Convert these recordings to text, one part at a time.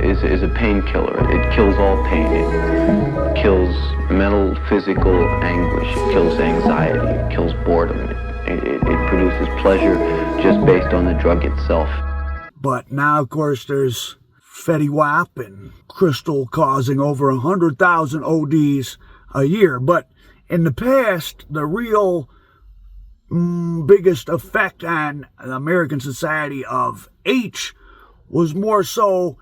is a painkiller. It kills all pain. It kills mental, physical anguish. It kills anxiety. It kills boredom. It produces pleasure just based on the drug itself. But now, of course, there's Fetty Wap and crystal causing over 100,000 ODs a year. But in the past, the real biggest effect on the American society of H was more so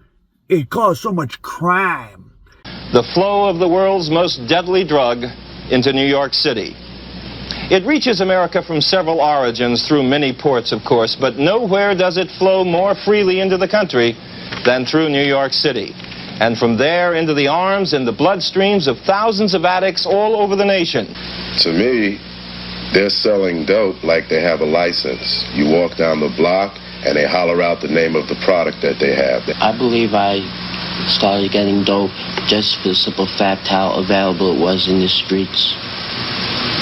it caused so much crime. The flow of the world's most deadly drug into New York City. It reaches America from several origins through many ports, of course, but nowhere does it flow more freely into the country than through New York City. And from there into the arms and the bloodstreams of thousands of addicts all over the nation. To me, they're selling dope like they have a license. You walk down the block and they holler out the name of the product that they have. I believe I started getting dope just for the simple fact how available it was in the streets.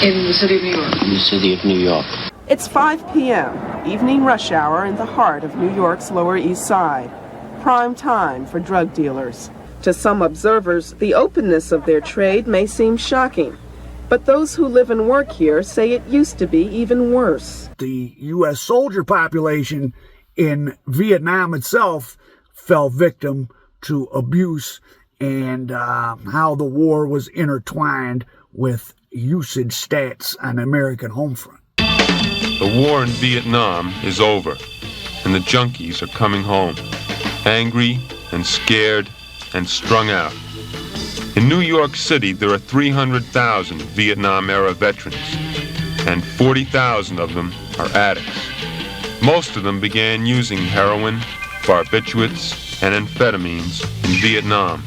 In the city of New York? In the city of New York. It's 5 p.m., evening rush hour in the heart of New York's Lower East Side. Prime time for drug dealers. To some observers, the openness of their trade may seem shocking. But those who live and work here say it used to be even worse. The U.S. soldier population in Vietnam itself fell victim to abuse and how the war was intertwined with usage stats on the American home front. The war in Vietnam is over, and the junkies are coming home, angry and scared and strung out. In New York City, there are 300,000 Vietnam-era veterans, and 40,000 of them are addicts. Most of them began using heroin, barbiturates, and amphetamines in Vietnam,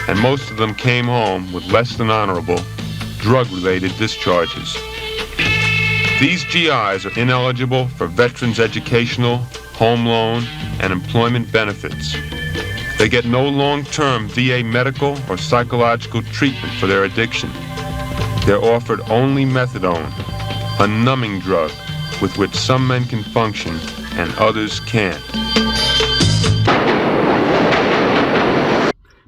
and most of them came home with less than honorable drug-related discharges. These GIs are ineligible for veterans' educational, home loan, and employment benefits. They get no long-term VA medical or psychological treatment for their addiction. They're offered only methadone, a numbing drug with which some men can function and others can't.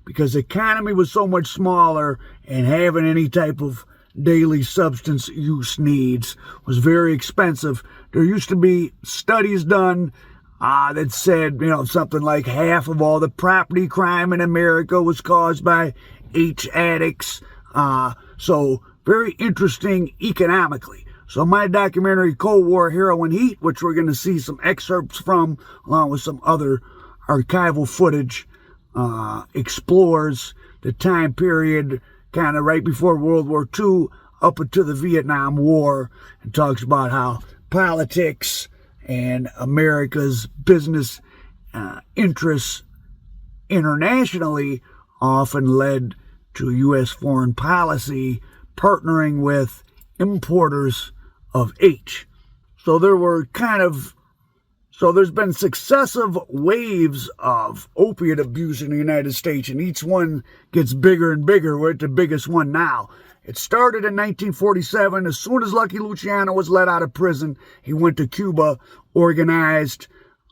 Because the economy was so much smaller and having any type of daily substance use needs was very expensive. There used to be studies done that said, something like half of all the property crime in America was caused by H addicts. So very interesting economically. So my documentary, Cold War Heroin Heat, which we're going to see some excerpts from, along with some other archival footage, explores the time period kind of right before World War II up into the Vietnam War, and talks about how politics and America's business interests internationally often led to U.S. foreign policy partnering with importers of H. So there's been successive waves of opiate abuse in the United States, and each one gets bigger and bigger. We're at the biggest one now. It started in 1947. As soon as Lucky Luciano was let out of prison, he went to Cuba, organized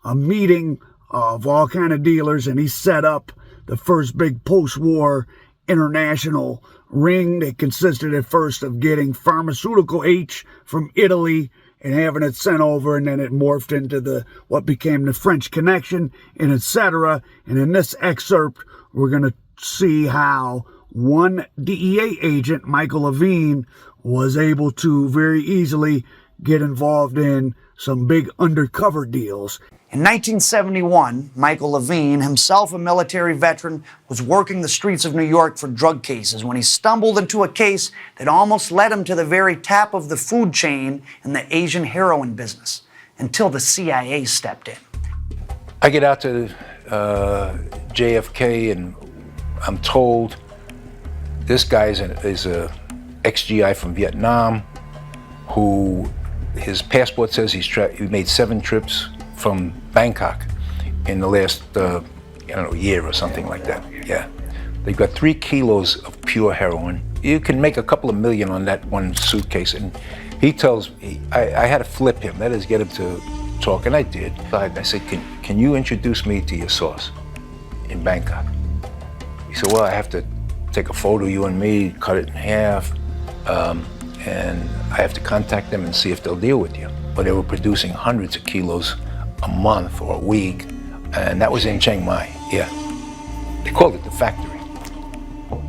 a meeting of all kind of dealers, and he set up the first big post-war international ring that consisted at first of getting pharmaceutical H from Italy and having it sent over, and then it morphed into what became the French Connection, and etc. And in this excerpt, we're going to see how one DEA agent, Michael Levine, was able to very easily get involved in some big undercover deals. In 1971, Michael Levine, himself a military veteran, was working the streets of New York for drug cases when he stumbled into a case that almost led him to the very top of the food chain in the Asian heroin business, until the CIA stepped in. I get out to JFK and I'm told this guy is a ex-GI from Vietnam who his passport says he made 7 trips from Bangkok in the last, year or something like that. Yeah. They've got 3 kilos of pure heroin. You can make a couple of million on that one suitcase. And he tells me, I had to flip him, that is, get him to talk, and I did. I said, can you introduce me to your source? in Bangkok. He said, well, I have to take a photo, you and me, cut it in half, and I have to contact them and see if they'll deal with you. But they were producing hundreds of kilos a month or a week, and that was in Chiang Mai, yeah. They called it the factory.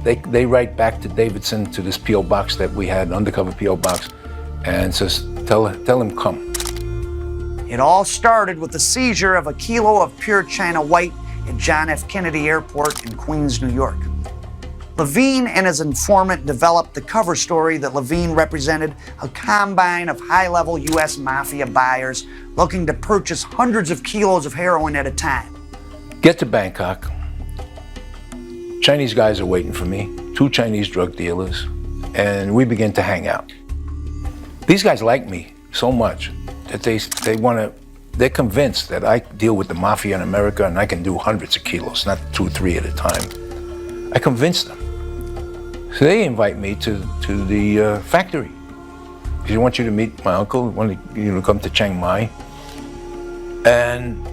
They write back to Davidson, to this P.O. box that we had, an undercover P.O. box, and says, tell him come. It all started with the seizure of a kilo of pure China white at John F. Kennedy Airport in Queens, New York. Levine and his informant developed the cover story that Levine represented a combine of high-level U.S. mafia buyers looking to purchase hundreds of kilos of heroin at a time. Get to Bangkok. Chinese guys are waiting for me, 2 Chinese drug dealers, and we begin to hang out. These guys like me so much that they're convinced that I deal with the mafia in America and I can do hundreds of kilos, not 2 or 3 at a time. I convinced them. So they invite me to the factory. They want you to meet my uncle, want you to come to Chiang Mai. And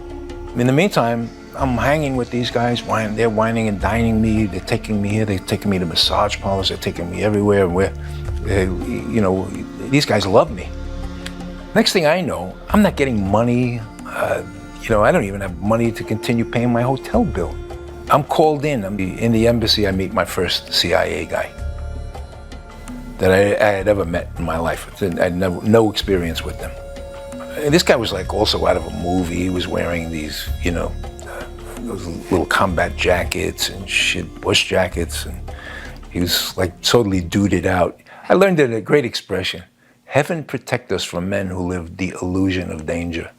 in the meantime, I'm hanging with these guys, they're whining and dining me, they're taking me here, they're taking me to massage parlors, they're taking me everywhere, these guys love me. Next thing I know, I'm not getting money, I don't even have money to continue paying my hotel bill. I'm called in the embassy. I meet my first CIA guy that I had ever met in my life. I had no experience with them. And this guy was like also out of a movie. He was wearing these, those little combat jackets and shit, bush jackets, and he was like totally duded out. I learned a great expression: heaven protect us from men who live the illusion of danger.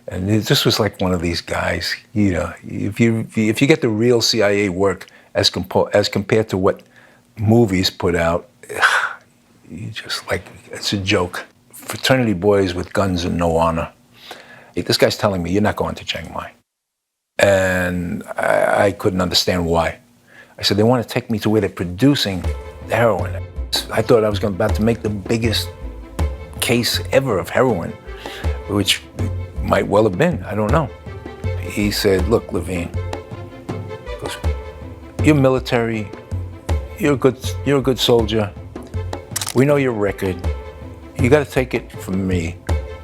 And this was like one of these guys, if you get the real CIA work as compared to what movies put out, you just like, it's a joke. Fraternity boys with guns and no honor. This guy's telling me, you're not going to Chiang Mai. And I couldn't understand why. I said, they want to take me to where they're producing the heroin. I thought I was about to make the biggest case ever of heroin, which might well have been, I don't know. He said, look, Levine, he goes, you're military, you're a good soldier, we know your record, you gotta take it from me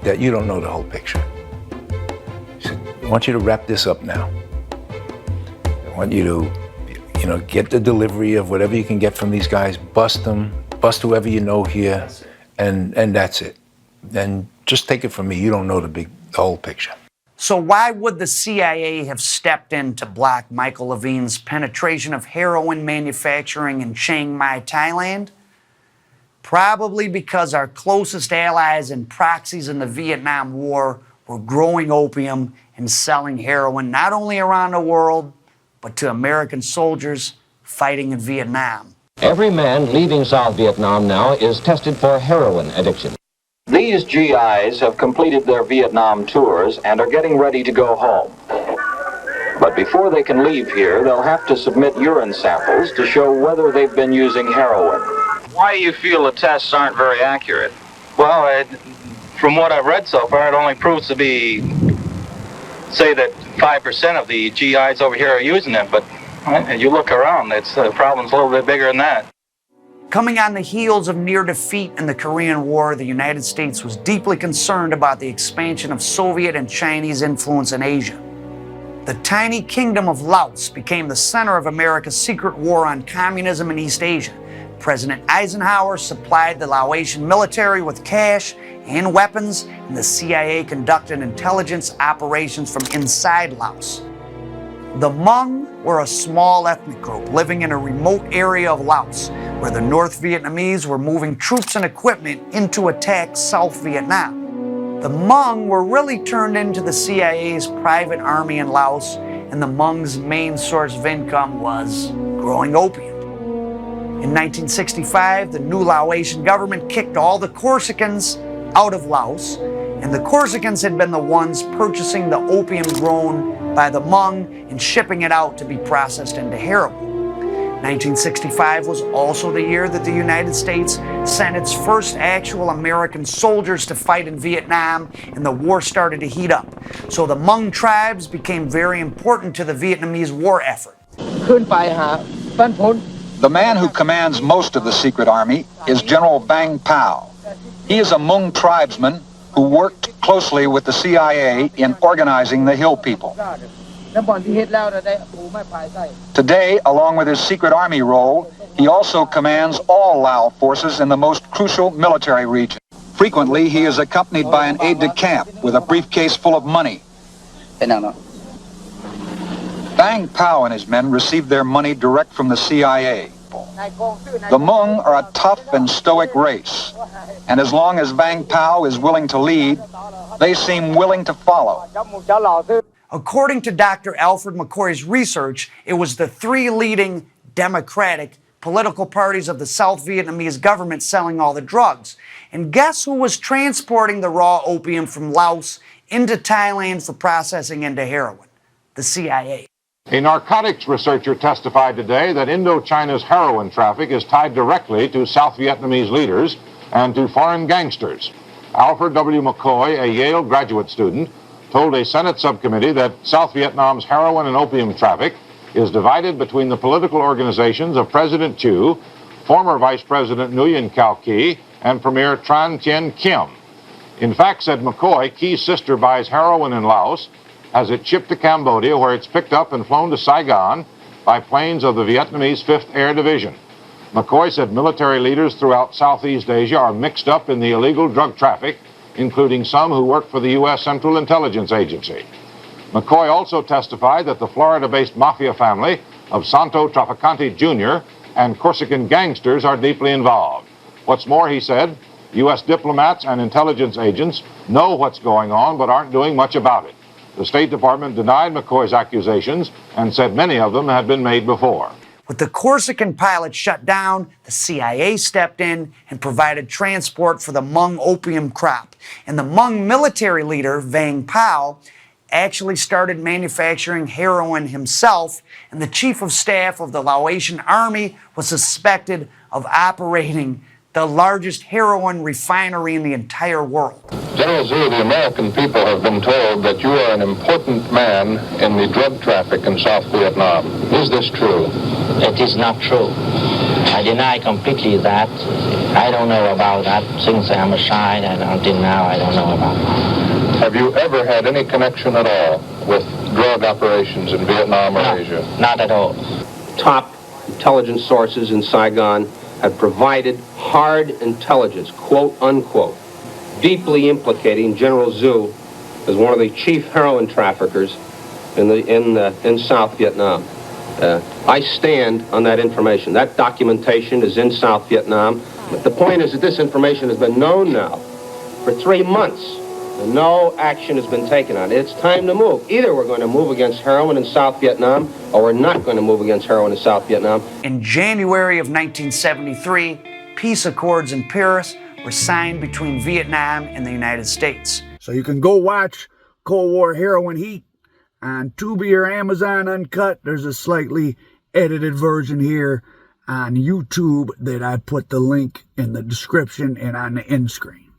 that you don't know the whole picture. He said, I want you to wrap this up now. I want you to, get the delivery of whatever you can get from these guys, bust them, bust whoever you know here, and that's it. Then just take it from me, you don't know the whole picture. So why would the CIA have stepped in to block Michael Levine's penetration of heroin manufacturing in Chiang Mai, Thailand? Probably because our closest allies and proxies in the Vietnam War were growing opium and selling heroin not only around the world, but to American soldiers fighting in Vietnam. Every man leaving South Vietnam now is tested for heroin addiction. These GIs have completed their Vietnam tours and are getting ready to go home. But before they can leave here, they'll have to submit urine samples to show whether they've been using heroin. Why do you feel the tests aren't very accurate? Well, from what I've read so far, it only proves to be, say that 5% of the GIs over here are using them, but you look around, the problem's a little bit bigger than that. Coming on the heels of near defeat in the Korean War, the United States was deeply concerned about the expansion of Soviet and Chinese influence in Asia. The tiny kingdom of Laos became the center of America's secret war on communism in East Asia. President Eisenhower supplied the Laotian military with cash and weapons, and the CIA conducted intelligence operations from inside Laos. The Hmong were a small ethnic group living in a remote area of Laos, where the North Vietnamese were moving troops and equipment in to attack South Vietnam. The Hmong were really turned into the CIA's private army in Laos, and the Hmong's main source of income was growing opium. In 1965, the new Laotian government kicked all the Corsicans out of Laos, and the Corsicans had been the ones purchasing the opium grown by the Hmong and shipping it out to be processed into heroin. 1965 was also the year that the United States sent its first actual American soldiers to fight in Vietnam, and the war started to heat up. So the Hmong tribes became very important to the Vietnamese war effort. The man who commands most of the secret army is General Vang Pao. He is a Hmong tribesman who worked closely with the CIA in organizing the Hill people. Today, along with his secret army role, he also commands all Lao forces in the most crucial military region. Frequently, he is accompanied by an aide-de-camp with a briefcase full of money. Vang Pao and his men receive their money direct from the CIA. The Hmong are a tough and stoic race, and as long as Vang Pao is willing to lead, they seem willing to follow. According to Dr. Alfred McCoy's research, it was the three leading democratic political parties of the South Vietnamese government selling all the drugs. And guess who was transporting the raw opium from Laos into Thailand for processing into heroin? The CIA. A narcotics researcher testified today that Indochina's heroin traffic is tied directly to South Vietnamese leaders and to foreign gangsters. Alfred W. McCoy, a Yale graduate student, told a Senate subcommittee that South Vietnam's heroin and opium traffic is divided between the political organizations of President Thieu, former Vice President Nguyen Cao Ky, and Premier Tran Tien Kim. In fact, said McCoy, Ky's sister buys heroin in Laos, has it shipped to Cambodia, where it's picked up and flown to Saigon by planes of the Vietnamese 5th Air Division. McCoy said military leaders throughout Southeast Asia are mixed up in the illegal drug traffic, including some who work for the U.S. Central Intelligence Agency. McCoy also testified that the Florida-based mafia family of Santo Trafficante Jr. and Corsican gangsters are deeply involved. What's more, he said, U.S. diplomats and intelligence agents know what's going on but aren't doing much about it. The State Department denied McCoy's accusations and said many of them had been made before. With the Corsican pilot shut down, the CIA stepped in and provided transport for the Hmong opium crop. And the Hmong military leader, Vang Pao, actually started manufacturing heroin himself, and the chief of staff of the Laotian army was suspected of operating the largest heroin refinery in the entire world. General Zhu, the American people have been told that you are an important man in the drug traffic in South Vietnam. Is this true? It is not true. I deny completely that. I don't know about that. Since I'm a child, until now, I don't know about that. Have you ever had any connection at all with drug operations in Vietnam or Asia? Not at all. Top intelligence sources in Saigon have provided hard intelligence, quote unquote, deeply implicating General Zhu as one of the chief heroin traffickers in South Vietnam. I stand on that information. That documentation is in South Vietnam. But the point is that this information has been known now for 3 months, and no action has been taken on it. It's time to move. Either we're going to move against heroin in South Vietnam, or we're not going to move against heroin in South Vietnam. In January of 1973, peace accords in Paris were signed between Vietnam and the United States. So you can go watch Cold War Heroin Heat on Tubi or Amazon Uncut. There's a slightly edited version here on YouTube that I put the link in the description and on the end screen.